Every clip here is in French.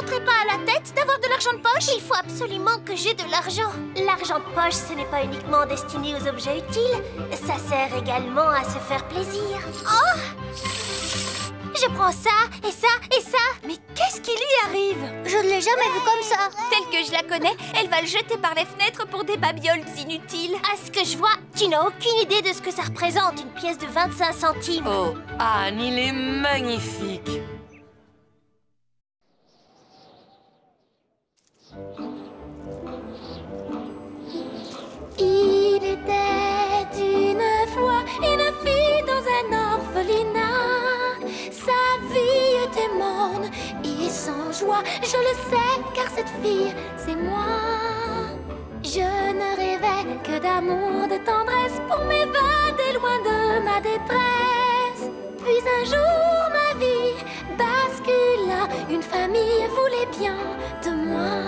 monterait pas à la tête d'avoir de l'argent de poche? Il faut absolument que j'ai de l'argent. L'argent de poche, ce n'est pas uniquement destiné aux objets utiles. Ça sert également à se faire plaisir. Oh! Je prends ça, et ça, et ça. Mais qu'est-ce qui lui arrive? Je ne l'ai jamais vu comme ça. Telle que je la connais, elle va le jeter par les fenêtres pour des babioles inutiles. À ce que je vois, tu n'as aucune idée de ce que ça représente, une pièce de 25 centimes. Oh, Anne, il est magnifique. Il était une fois une fille dans un orphelinat. Sa vie était morne et sans joie. Je le sais car cette fille, c'est moi. Je ne rêvais que d'amour, de tendresse pour m'évader loin de ma détresse. Puis un jour ma vie bascula. Une famille voulait bien de moi.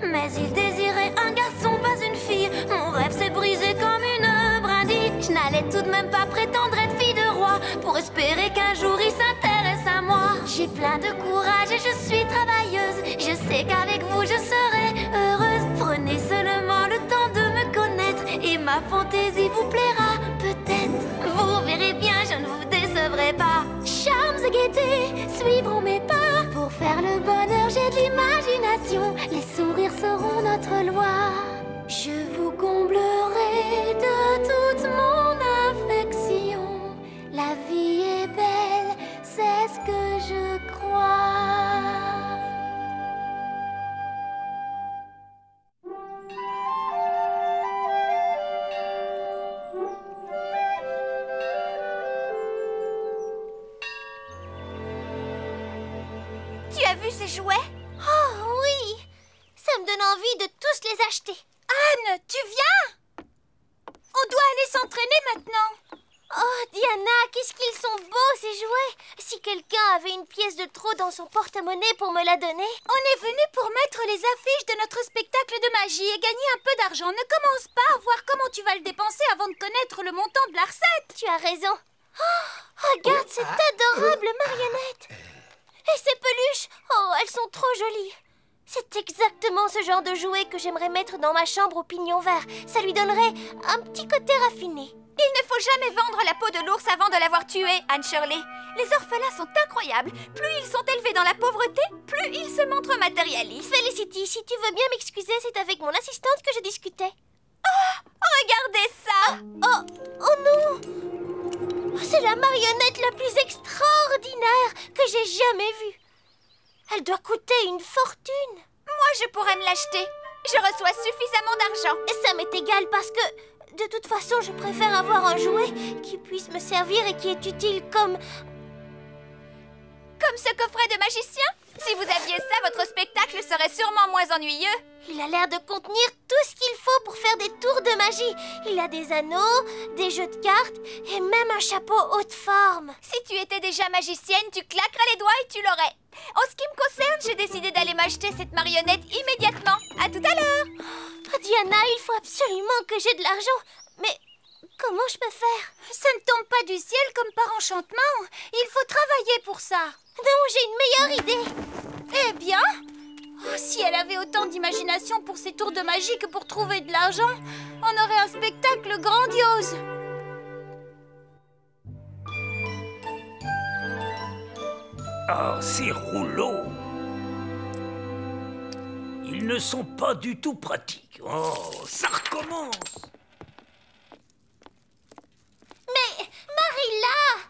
Mais il désirait un garçon, pas une fille. Mon rêve s'est brisé comme une brindille. Je n'allais tout de même pas prétendre être fille de roi pour espérer qu'un jour il s'intéresse à moi. J'ai plein de courage et je suis travailleuse. Je sais qu'avec vous je serai heureuse. Prenez seulement le temps de me connaître et ma fantaisie vous plaira peut-être. Vous verrez bien, je ne vous décevrai pas. Charmes et gaieté suivront mes pas. Pour faire le bonheur, j'ai de l'imagination. Les sourires seront notre loi. Je vous comblerai de toute mon affection. La vie est belle, c'est ce que je crois. Tu as vu ces jouets? Oh oui! Ça me donne envie de tous les acheter. Anne, tu viens? On doit aller s'entraîner maintenant. Oh, Diana, qu'est-ce qu'ils sont beaux, ces jouets! Si quelqu'un avait une pièce de trop dans son porte-monnaie pour me la donner... On est venu pour mettre les affiches de notre spectacle de magie et gagner un peu d'argent. Ne commence pas à voir comment tu vas le dépenser avant de connaître le montant de la recette. Tu as raison. Oh, regarde cette adorable marionnette! Et ces peluches! Oh, elles sont trop jolies! C'est exactement ce genre de jouet que j'aimerais mettre dans ma chambre au pignon vert. Ça lui donnerait un petit côté raffiné. Il ne faut jamais vendre la peau de l'ours avant de l'avoir tué, Anne Shirley. Les orphelins sont incroyables. Plus ils sont élevés dans la pauvreté, plus ils se montrent matérialistes. Felicity, si tu veux bien m'excuser, c'est avec mon assistante que je discutais. Oh, regardez ça! Oh non! C'est la marionnette la plus extraordinaire que j'ai jamais vue. Elle doit coûter une fortune. Moi, je pourrais me l'acheter. Je reçois suffisamment d'argent. Ça m'est égal parce que, de toute façon, je préfère avoir un jouet qui puisse me servir et qui est utile comme ce coffret de magicien? Si vous aviez ça, votre spectacle serait sûrement moins ennuyeux. Il a l'air de contenir tout ce qu'il faut pour faire des tours de magie. Il a des anneaux, des jeux de cartes et même un chapeau haute forme. Si tu étais déjà magicienne, tu claquerais les doigts et tu l'aurais. En ce qui me concerne, j'ai décidé d'aller m'acheter cette marionnette immédiatement. À tout à l'heure. Oh, Diana, il faut absolument que j'ai de l'argent. Mais comment je peux faire? Ça ne tombe pas du ciel comme par enchantement. Il faut travailler pour ça. Non, j'ai une meilleure idée. Eh bien, si elle avait autant d'imagination pour ses tours de magie que pour trouver de l'argent, on aurait un spectacle grandiose. Ah, ces rouleaux! Ils ne sont pas du tout pratiques. Oh, ça recommence! Mais, Marilla!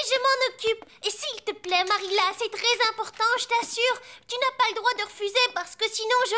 Je m'en occupe. Et s'il te plaît, Marilla, c'est très important, je t'assure. Tu n'as pas le droit de refuser parce que sinon je...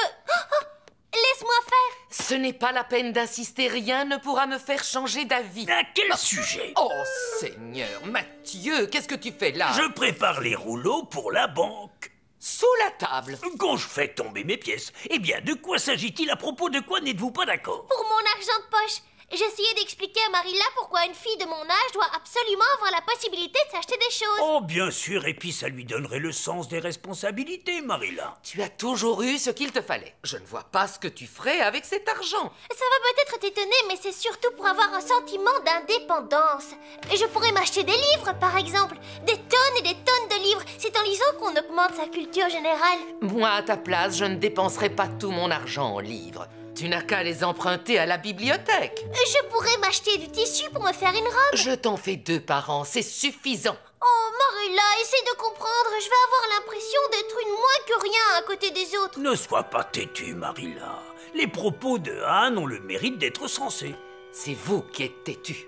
Laisse-moi faire. Ce n'est pas la peine d'insister, rien ne pourra me faire changer d'avis. À quel sujet? Oh, Seigneur, Mathieu, qu'est-ce que tu fais là? Je prépare les rouleaux pour la banque. Sous la table. Quand je fais tomber mes pièces, eh bien, de quoi s'agit-il? À propos de quoi n'êtes-vous pas d'accord? Pour mon argent de poche. J'essayais d'expliquer à Marilla pourquoi une fille de mon âge doit absolument avoir la possibilité de s'acheter des choses. Oh, bien sûr, et puis ça lui donnerait le sens des responsabilités, Marilla. Tu as toujours eu ce qu'il te fallait. Je ne vois pas ce que tu ferais avec cet argent. Ça va peut-être t'étonner, mais c'est surtout pour avoir un sentiment d'indépendance. Je pourrais m'acheter des livres, par exemple. Des tonnes et des tonnes de livres. C'est en lisant qu'on augmente sa culture générale. Moi, à ta place, je ne dépenserai pas tout mon argent en livres. Tu n'as qu'à les emprunter à la bibliothèque. Je pourrais m'acheter du tissu pour me faire une robe. Je t'en fais 2 par an, c'est suffisant. Oh, Marilla, essaie de comprendre. Je vais avoir l'impression d'être une moins que rien à côté des autres. Ne sois pas têtue, Marilla. Les propos de Anne ont le mérite d'être sensés. C'est vous qui êtes têtu.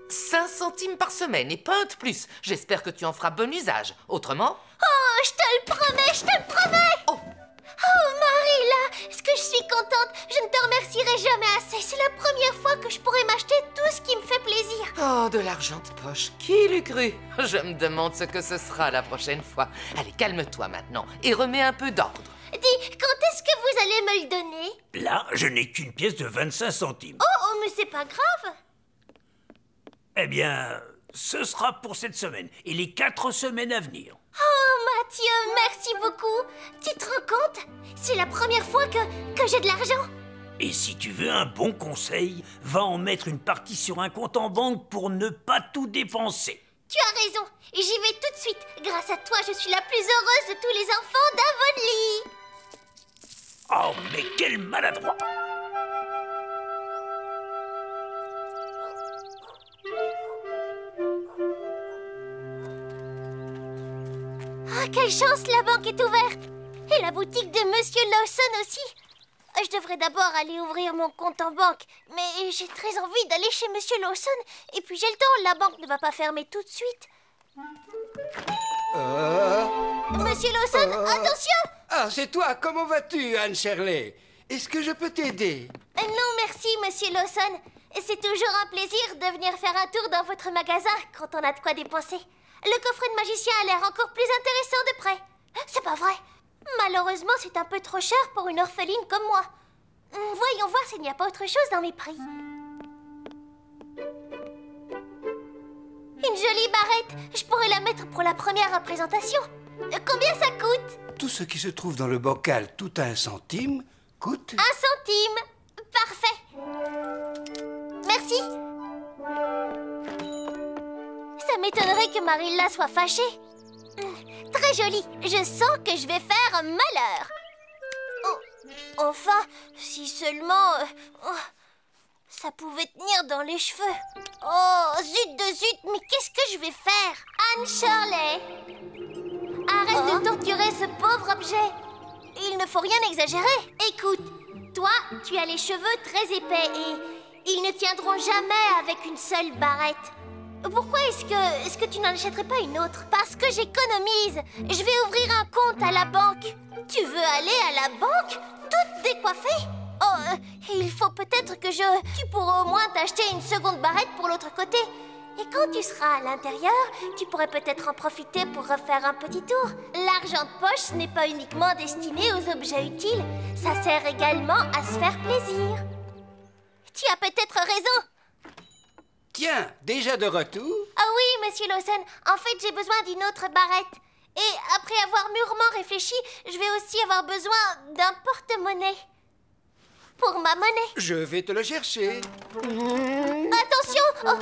5 centimes par semaine et pas un de plus. J'espère que tu en feras bon usage. Autrement... Oh, je te le promets, je te le promets. Oh, Oh, Marilla, est-ce que je suis contente? Je ne te remercierai jamais assez. C'est la première fois que je pourrai m'acheter tout ce qui me fait plaisir. oh, de l'argent de poche. Qui l'eût cru? Je me demande ce que ce sera la prochaine fois. Allez, calme-toi maintenant et remets un peu d'ordre. Dis, quand est-ce que vous allez me le donner? Là, je n'ai qu'une pièce de 25 centimes. Oh, mais c'est pas grave. Eh bien, ce sera pour cette semaine et les 4 semaines à venir. Oh, Mathieu, merci beaucoup. Tu te rends compte? C'est la première fois que j'ai de l'argent. Et si tu veux un bon conseil, va en mettre une partie sur un compte en banque pour ne pas tout dépenser. Tu as raison. J'y vais tout de suite. Grâce à toi, je suis la plus heureuse de tous les enfants d'Avonlea. Oh, mais quel maladroit! Ah, quelle chance, la banque est ouverte. Et la boutique de Monsieur Lawson aussi. Je devrais d'abord aller ouvrir mon compte en banque. Mais j'ai très envie d'aller chez Monsieur Lawson. Et puis j'ai le temps, la banque ne va pas fermer tout de suite. Monsieur Lawson, attention! Ah, c'est toi. Comment vas-tu, Anne Shirley? Est-ce que je peux t'aider? Non, merci, Monsieur Lawson. C'est toujours un plaisir de venir faire un tour dans votre magasin quand on a de quoi dépenser. Le coffret de magicien a l'air encore plus intéressant de près. C'est pas vrai. Malheureusement, c'est un peu trop cher pour une orpheline comme moi. Voyons voir s'il n'y a pas autre chose dans mes prix. Une jolie barrette. Je pourrais la mettre pour la première représentation. Combien ça coûte? Tout ce qui se trouve dans le bocal, tout à 1 centime, coûte... 1 centime. Parfait. Merci. Ça m'étonnerait que Marilla soit fâchée. Très joli. Je sens que je vais faire un malheur. Oh, enfin, si seulement... ça pouvait tenir dans les cheveux. Oh, zut de zut, mais qu'est-ce que je vais faire? Anne Shirley, arrête de torturer ce pauvre objet. Il ne faut rien exagérer. Écoute, toi, tu as les cheveux très épais et ils ne tiendront jamais avec une seule barrette. Pourquoi est-ce que tu n'en achèterais pas une autre? Parce que j'économise. Je vais ouvrir un compte à la banque. Tu veux aller à la banque? Toute décoiffée? Oh, il faut peut-être que tu pourras au moins t'acheter une seconde barrette pour l'autre côté. Et quand tu seras à l'intérieur, tu pourrais peut-être en profiter pour refaire un petit tour. L'argent de poche n'est pas uniquement destiné aux objets utiles. Ça sert également à se faire plaisir. Tu as peut-être raison. Tiens, déjà de retour? Ah oui, Monsieur Lawson. En fait, j'ai besoin d'une autre barrette. Et après avoir mûrement réfléchi, je vais aussi avoir besoin d'un porte-monnaie. Pour ma monnaie. Je vais te le chercher. Attention! Oh.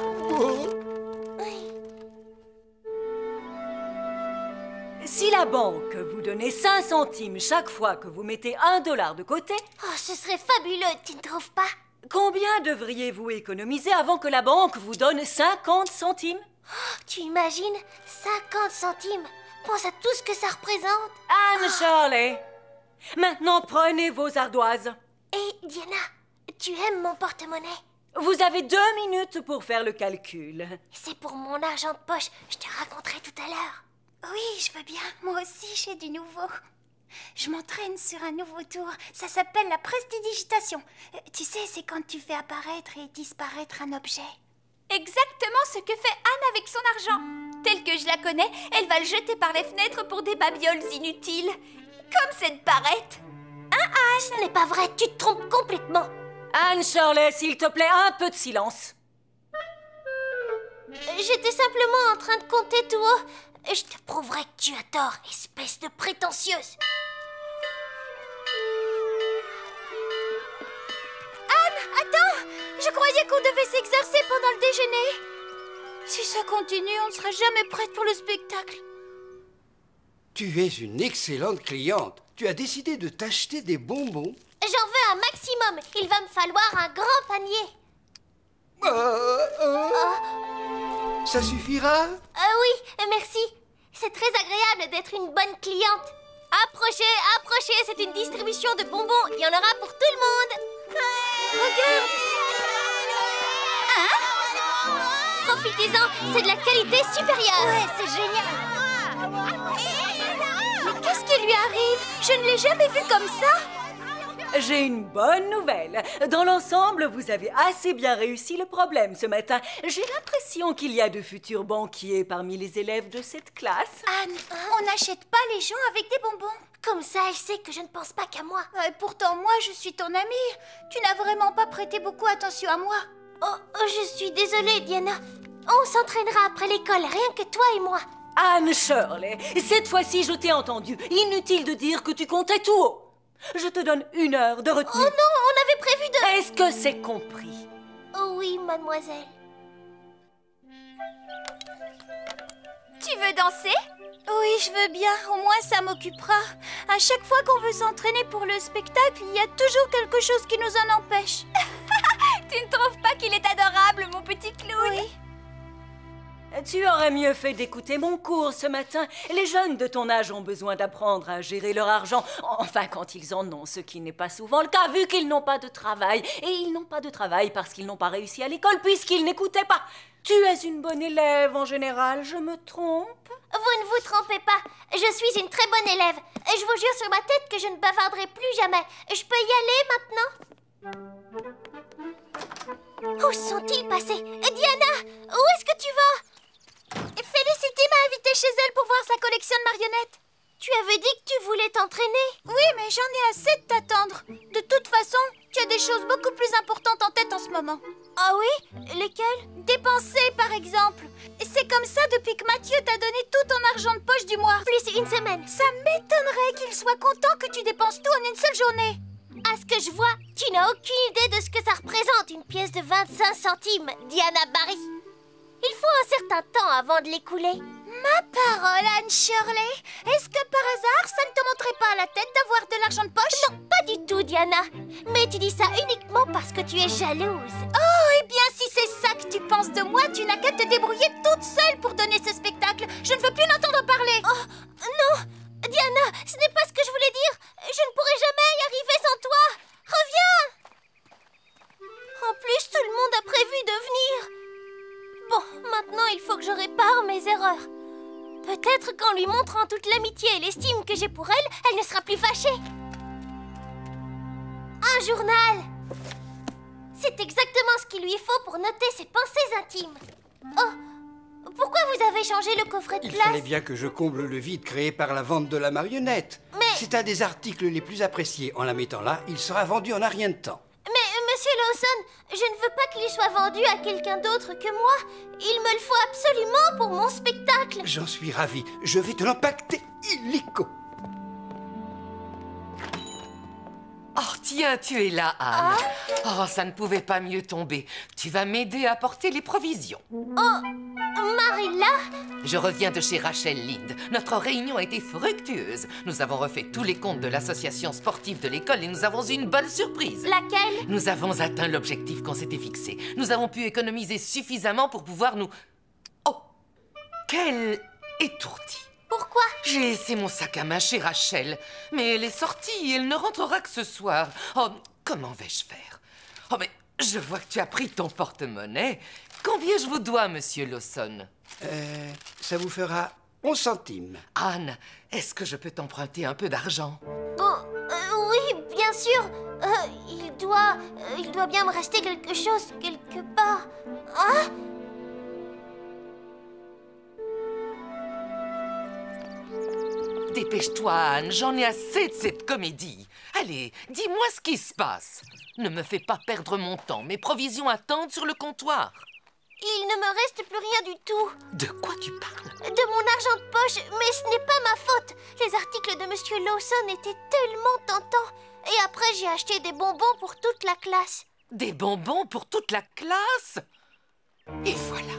Si la banque vous donnait 5 centimes chaque fois que vous mettez $1 de côté, Oh, ce serait fabuleux, tu ne trouves pas? combien devriez-vous économiser avant que la banque vous donne 50 centimes? Tu imagines? 50 centimes. Pense à tout ce que ça représente. Anne Shirley, maintenant prenez vos ardoises. Et Diana, tu aimes mon porte-monnaie? Vous avez 2 minutes pour faire le calcul. C'est pour mon argent de poche. Je te raconterai tout à l'heure. Oui, je veux bien. Moi aussi, j'ai du nouveau. Je m'entraîne sur un nouveau tour. Ça s'appelle la prestidigitation. Tu sais, c'est quand tu fais apparaître et disparaître un objet. Exactement ce que fait Anne avec son argent. Tel que je la connais, elle va le jeter par les fenêtres pour des babioles inutiles. Comme cette barrette. Ce n'est pas vrai, tu te trompes complètement. Anne Shirley, s'il te plaît, un peu de silence. J'étais simplement en train de compter tout haut. Je te prouverai que tu as tort, espèce de prétentieuse. Anne, attends! Je croyais qu'on devait s'exercer pendant le déjeuner. Si ça continue, on ne sera jamais prête pour le spectacle. Tu es une excellente cliente. Tu as décidé de t'acheter des bonbons. J'en veux un maximum. Il va me falloir un grand panier. Ça suffira? Oui, merci. C'est très agréable d'être une bonne cliente. Approchez, approchez, c'est une distribution de bonbons. Il y en aura pour tout le monde. Regarde. Hein? Profitez-en, c'est de la qualité supérieure. Ouais, c'est génial. Mais qu'est-ce qui lui arrive? Je ne l'ai jamais vu comme ça. J'ai une bonne nouvelle. Dans l'ensemble, vous avez assez bien réussi le problème ce matin. J'ai l'impression qu'il y a de futurs banquiers parmi les élèves de cette classe. Anne, on n'achète pas les gens avec des bonbons. Comme ça, elle sait que je ne pense pas qu'à moi. Pourtant, moi, je suis ton amie. Tu n'as vraiment pas prêté beaucoup attention à moi. Oh, je suis désolée, Diana. On s'entraînera après l'école, rien que toi et moi. Anne Shirley, cette fois-ci, je t'ai entendu. Inutile de dire que tu comptais tout haut. Je te donne 1 heure de retenue. Oh non, on avait prévu de... Est-ce que c'est compris? Oh oui, mademoiselle. Tu veux danser? Oui, je veux bien. Au moins, ça m'occupera. À chaque fois qu'on veut s'entraîner pour le spectacle, il y a toujours quelque chose qui nous en empêche. Tu ne trouves pas qu'il est adorable, mon petit clown? Oui. Tu aurais mieux fait d'écouter mon cours ce matin. Les jeunes de ton âge ont besoin d'apprendre à gérer leur argent. Enfin, quand ils en ont, ce qui n'est pas souvent le cas, vu qu'ils n'ont pas de travail. Et ils n'ont pas de travail parce qu'ils n'ont pas réussi à l'école, puisqu'ils n'écoutaient pas. Tu es une bonne élève en général, je me trompe? Vous ne vous trompez pas. Je suis une très bonne élève. Je vous jure sur ma tête que je ne bavarderai plus jamais. Je peux y aller maintenant? Où sont-ils passés? Diana, où est-ce que tu vas? Felicity m'a invitée chez elle pour voir sa collection de marionnettes. Tu avais dit que tu voulais t'entraîner. Oui, mais j'en ai assez de t'attendre. De toute façon, tu as des choses beaucoup plus importantes en tête en ce moment. Ah oui? Lesquelles? Dépenser, par exemple. C'est comme ça depuis que Mathieu t'a donné tout ton argent de poche du mois. Plus 1 semaine. Ça m'étonnerait qu'il soit content que tu dépenses tout en une seule journée. À ce que je vois, tu n'as aucune idée de ce que ça représente, une pièce de 25 centimes, Diana Barry. Il faut un certain temps avant de l'écouler. Ma parole, Anne Shirley. Est-ce que par hasard, ça ne te montrait pas à la tête d'avoir de l'argent de poche? Non, pas du tout, Diana. Mais tu dis ça uniquement parce que tu es jalouse. Oh, eh bien, si c'est ça que tu penses de moi, tu n'as qu'à te débrouiller toute seule pour donner ce spectacle. Je ne veux plus l'entendre parler. Oh, non, Diana, ce n'est pas ce que je voulais dire. Je ne pourrai jamais y arriver sans toi. Reviens. En plus, tout le monde a prévu de venir. Bon, maintenant, il faut que je répare mes erreurs. Peut-être qu'en lui montrant toute l'amitié et l'estime que j'ai pour elle, elle ne sera plus fâchée. Un journal. C'est exactement ce qu'il lui faut pour noter ses pensées intimes. Oh, pourquoi vous avez changé le coffret de Il classe? fallait bien que je comble le vide créé par la vente de la marionnette. Mais... C'est un des articles les plus appréciés. En la mettant là, il sera vendu en un rien de temps. Mais, Monsieur Lawson, je ne veux pas qu'il soit vendu à quelqu'un d'autre que moi. Il me le faut absolument pour mon spectacle. J'en suis ravi. Je vais te l'impacter illico. Oh, tiens, tu es là, Anne. Oh, ça ne pouvait pas mieux tomber. Tu vas m'aider à porter les provisions. Oh, Marilla? Je reviens de chez Rachel Lynde. Notre réunion a été fructueuse. Nous avons refait tous les comptes de l'association sportive de l'école et nous avons eu une bonne surprise. Laquelle? Nous avons atteint l'objectif qu'on s'était fixé. Nous avons pu économiser suffisamment pour pouvoir nous... Oh! Quel étourdi! Pourquoi? J'ai laissé mon sac à main chez Rachel, mais elle est sortie et elle ne rentrera que ce soir. Oh, comment vais-je faire? Oh, mais je vois que tu as pris ton porte-monnaie. Combien je vous dois, monsieur Lawson? Ça vous fera 11 centimes. Anne, est-ce que je peux t'emprunter un peu d'argent? Oh, oui, bien sûr. Il doit bien me rester quelque chose quelque part. Hein? Dépêche-toi, Anne, j'en ai assez de cette comédie. Allez, dis-moi ce qui se passe. Ne me fais pas perdre mon temps. Mes provisions attendent sur le comptoir. Il ne me reste plus rien du tout. De quoi tu parles? De mon argent de poche, mais ce n'est pas ma faute. Les articles de Monsieur Lawson étaient tellement tentants. Et après, j'ai acheté des bonbons pour toute la classe. Des bonbons pour toute la classe? Et voilà.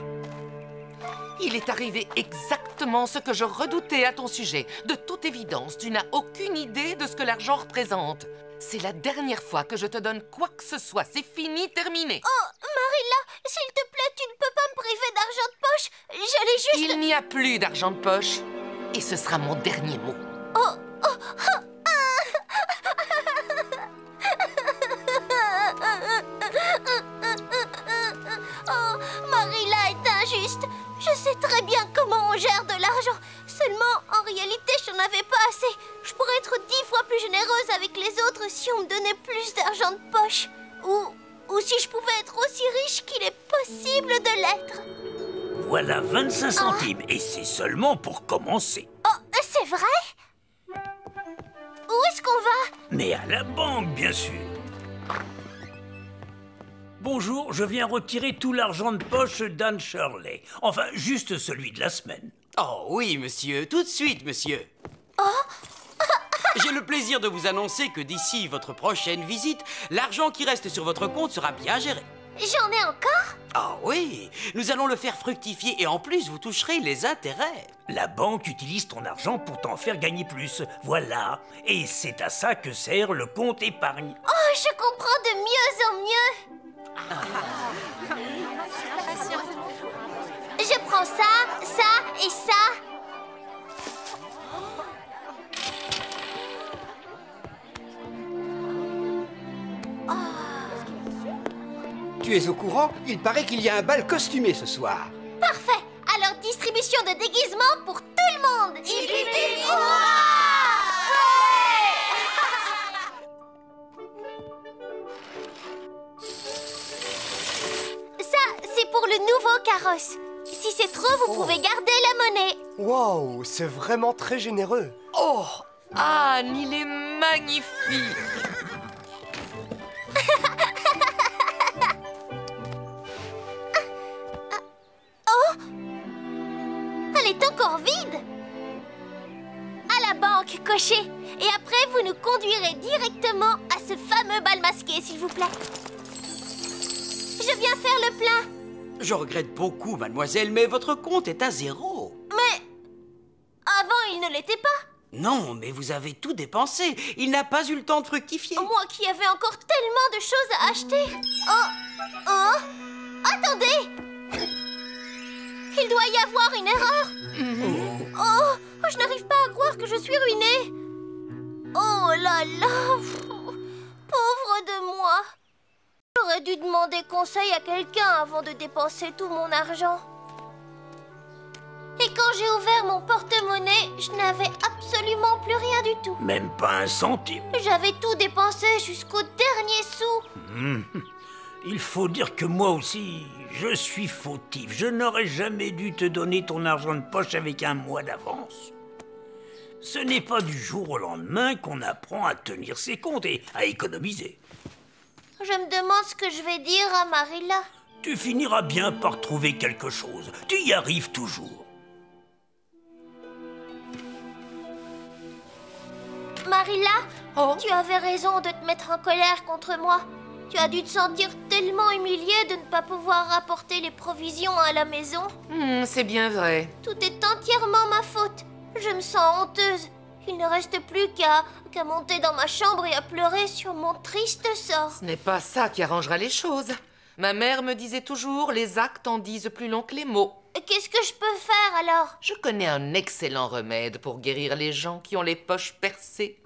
Il est arrivé exactement ce que je redoutais à ton sujet. De toute évidence, tu n'as aucune idée de ce que l'argent représente. C'est la dernière fois que je te donne quoi que ce soit. C'est fini, terminé. Oh, Marilla, s'il te plaît, tu ne peux pas me priver d'argent de poche. J'allais juste... Il n'y a plus d'argent de poche. Et ce sera mon dernier mot. Oh, Marilla est injuste. Je sais très bien comment on gère de l'argent. Seulement, en réalité, je n'en avais pas assez. Je pourrais être 10 fois plus généreuse avec les autres si on me donnait plus d'argent de poche. Ou si je pouvais être aussi riche qu'il est possible de l'être. Voilà 25 centimes, et c'est seulement pour commencer. Oh, c'est vrai? Où est-ce qu'on va? Mais à la banque, bien sûr. Bonjour, je viens retirer tout l'argent de poche d'Anne Shirley. Enfin, juste celui de la semaine. Oh oui, monsieur, tout de suite, monsieur. J'ai le plaisir de vous annoncer que d'ici votre prochaine visite, l'argent qui reste sur votre compte sera bien géré. J'en ai encore? Ah oui, nous allons le faire fructifier et en plus, vous toucherez les intérêts. La banque utilise ton argent pour t'en faire gagner plus. Voilà. Et c'est à ça que sert le compte épargne. Oh, je comprends de mieux en mieux. Je prends ça, ça et ça. Tu es au courant? Il paraît qu'il y a un bal costumé ce soir. Parfait. Alors, distribution de déguisements pour tout le monde. Ça, c'est pour le nouveau carrosse. Si c'est trop, vous pouvez garder la monnaie. Wow, c'est vraiment très généreux. Oh, Anne, il est magnifique. Elle est encore vide. À la banque, cocher. Et après, vous nous conduirez directement à ce fameux bal masqué, s'il vous plaît. Je viens faire le plein. Je regrette beaucoup, mademoiselle, mais votre compte est à 0. Mais avant, il ne l'était pas. Non, mais vous avez tout dépensé. Il n'a pas eu le temps de fructifier. Moi qui avais encore tellement de choses à acheter. Oh, attendez. Il doit y avoir une erreur. Oh, je n'arrive pas à croire que je suis ruinée. Oh là là, pauvre de moi. J'aurais dû demander conseil à quelqu'un avant de dépenser tout mon argent. Et quand j'ai ouvert mon porte-monnaie, je n'avais absolument plus rien du tout. Même pas un centime. J'avais tout dépensé jusqu'au dernier sou. Il faut dire que moi aussi, je suis fautif. Je n'aurais jamais dû te donner ton argent de poche avec un mois d'avance. Ce n'est pas du jour au lendemain qu'on apprend à tenir ses comptes et à économiser. Je me demande ce que je vais dire à Marilla. Tu finiras bien par trouver quelque chose. Tu y arrives toujours. Marilla, Oh. tu avais raison de te mettre en colère contre moi. Tu as dû te sentir tellement humiliée de ne pas pouvoir rapporter les provisions à la maison. C'est bien vrai. Tout est entièrement ma faute. Je me sens honteuse. Il ne reste plus qu'à monter dans ma chambre et à pleurer sur mon triste sort. Ce n'est pas ça qui arrangera les choses. Ma mère me disait toujours, les actes en disent plus long que les mots. Qu'est-ce que je peux faire alors? Je connais un excellent remède pour guérir les gens qui ont les poches percées.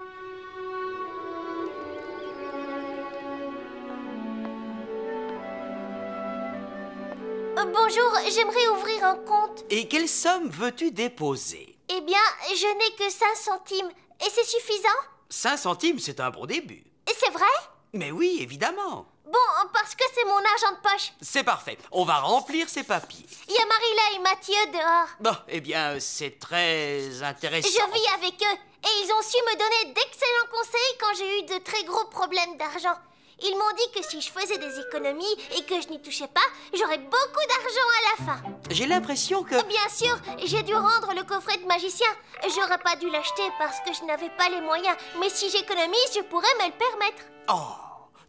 Bonjour, j'aimerais ouvrir un compte. Et quelle somme veux-tu déposer? Eh bien, je n'ai que 5 centimes. Et c'est suffisant? 5 centimes, c'est un bon début. C'est vrai? Mais oui, évidemment. Bon, parce que c'est mon argent de poche. C'est parfait. On va remplir ces papiers. Il y a Marilla et Mathieu dehors. Bon, eh bien, c'est très intéressant. Je vis avec eux. Et ils ont su me donner d'excellents conseils quand j'ai eu de très gros problèmes d'argent. Ils m'ont dit que si je faisais des économies et que je n'y touchais pas, j'aurais beaucoup d'argent à la fin. J'ai l'impression que... Bien sûr, j'ai dû rendre le coffret de magicien. J'aurais pas dû l'acheter parce que je n'avais pas les moyens. Mais si j'économise, je pourrais me le permettre. Oh,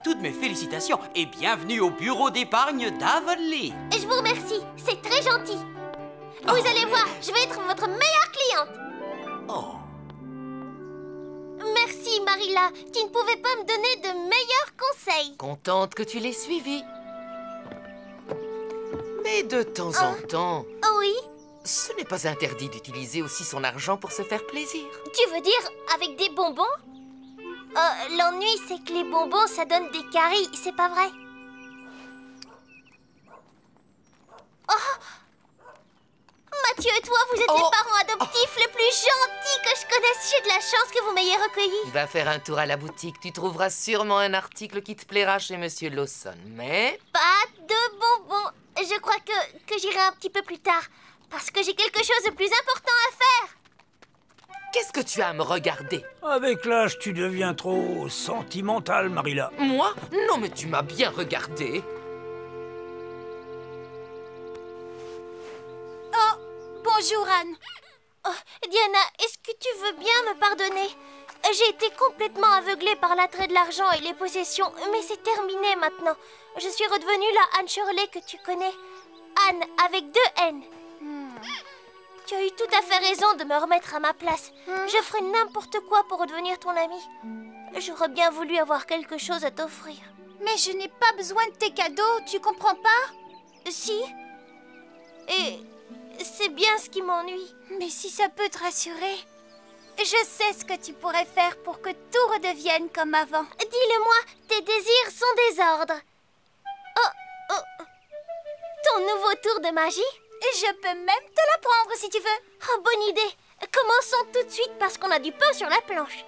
toutes mes félicitations et bienvenue au bureau d'épargne d'Avonlea. Je vous remercie, c'est très gentil. Vous allez voir, je vais être votre meilleure cliente. Oh. Merci, Marilla. Tu ne pouvais pas me donner de meilleurs conseils. Contente que tu l'aies suivi. Mais de temps en temps, Oh oui? ce n'est pas interdit d'utiliser aussi son argent pour se faire plaisir. Tu veux dire avec des bonbons? L'ennui, c'est que les bonbons, ça donne des caries, c'est pas vrai? Oh! Mathieu et toi, vous êtes les parents adoptifs les plus gentils que je connaisse. J'ai de la chance que vous m'ayez recueilli. Va faire un tour à la boutique. Tu trouveras sûrement un article qui te plaira chez Monsieur Lawson. Mais Pas de bonbons. Je crois que j'irai un petit peu plus tard. Parce que j'ai quelque chose de plus important à faire. qu'est-ce que tu as à me regarder? Avec l'âge, tu deviens trop sentimentale, Marilla. Moi? Non, mais tu m'as bien regardé. Oh, bonjour Anne. Oh, Diana, est-ce que tu veux bien me pardonner? J'ai été complètement aveuglée par l'attrait de l'argent et les possessions, mais c'est terminé maintenant. Je suis redevenue la Anne Shirley que tu connais. Anne avec 2 N. Tu as eu tout à fait raison de me remettre à ma place. Je ferai n'importe quoi pour redevenir ton amie. J'aurais bien voulu avoir quelque chose à t'offrir. Mais je n'ai pas besoin de tes cadeaux, tu comprends pas? Si. Et c'est bien ce qui m'ennuie. Mais si ça peut te rassurer, je sais ce que tu pourrais faire pour que tout redevienne comme avant. Dis-le-moi, tes désirs sont des ordres. Oh. Ton nouveau tour de magie? Je peux même te l'apprendre si tu veux. Oh, bonne idée. Commençons tout de suite parce qu'on a du pain sur la planche.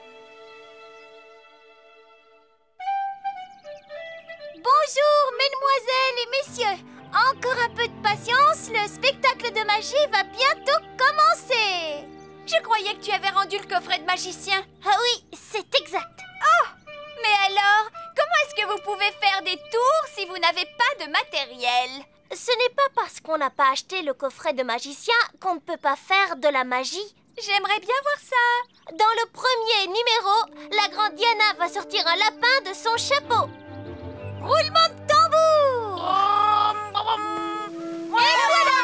Bonjour, mesdemoiselles et messieurs. Encore un peu de patience, le spectacle de magie va bientôt commencer. Je croyais que tu avais rendu le coffret de magicien. Ah oui, c'est exact. Oh, mais alors, comment est-ce que vous pouvez faire des tours si vous n'avez pas de matériel? Ce n'est pas parce qu'on n'a pas acheté le coffret de magicien qu'on ne peut pas faire de la magie. J'aimerais bien voir ça. Dans le premier numéro, la grande Diana va sortir un lapin de son chapeau. Roulement de tambour. Et voilà.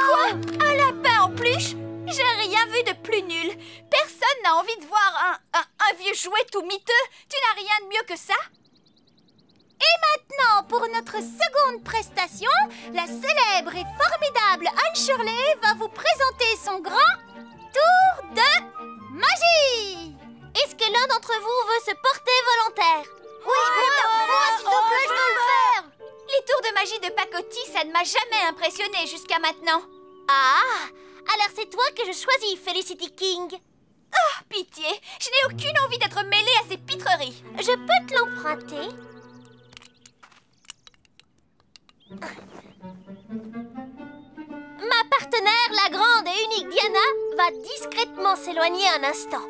Quoi? Un lapin en peluche? J'ai rien vu de plus nul. Personne n'a envie de voir un vieux jouet tout miteux. Tu n'as rien de mieux que ça? Et maintenant, pour notre seconde prestation, la célèbre et formidable Anne Shirley va vous présenter son grand tour de magie. Est-ce que l'un d'entre vous veut se porter volontaire? Oui, moi, s'il te plaît, je veux le faire. Les tours de magie de pacotille, ça ne m'a jamais impressionné jusqu'à maintenant. Ah, alors c'est toi que je choisis, Felicity King. Oh, pitié, je n'ai aucune envie d'être mêlée à ces pitreries. Je peux te l'emprunter? Ma partenaire, la grande et unique Diana, va discrètement s'éloigner un instant.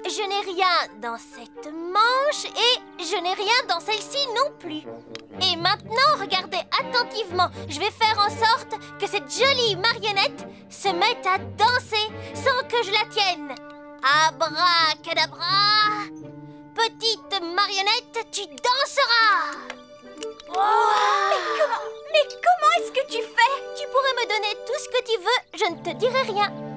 Je n'ai rien dans cette manche et je n'ai rien dans celle-ci non plus. Et maintenant, regardez attentivement. Je vais faire en sorte que cette jolie marionnette se mette à danser sans que je la tienne. Abracadabra! Petite marionnette, tu danseras! Mais comment est-ce que tu fais? Tu pourrais me donner tout ce que tu veux, je ne te dirai rien.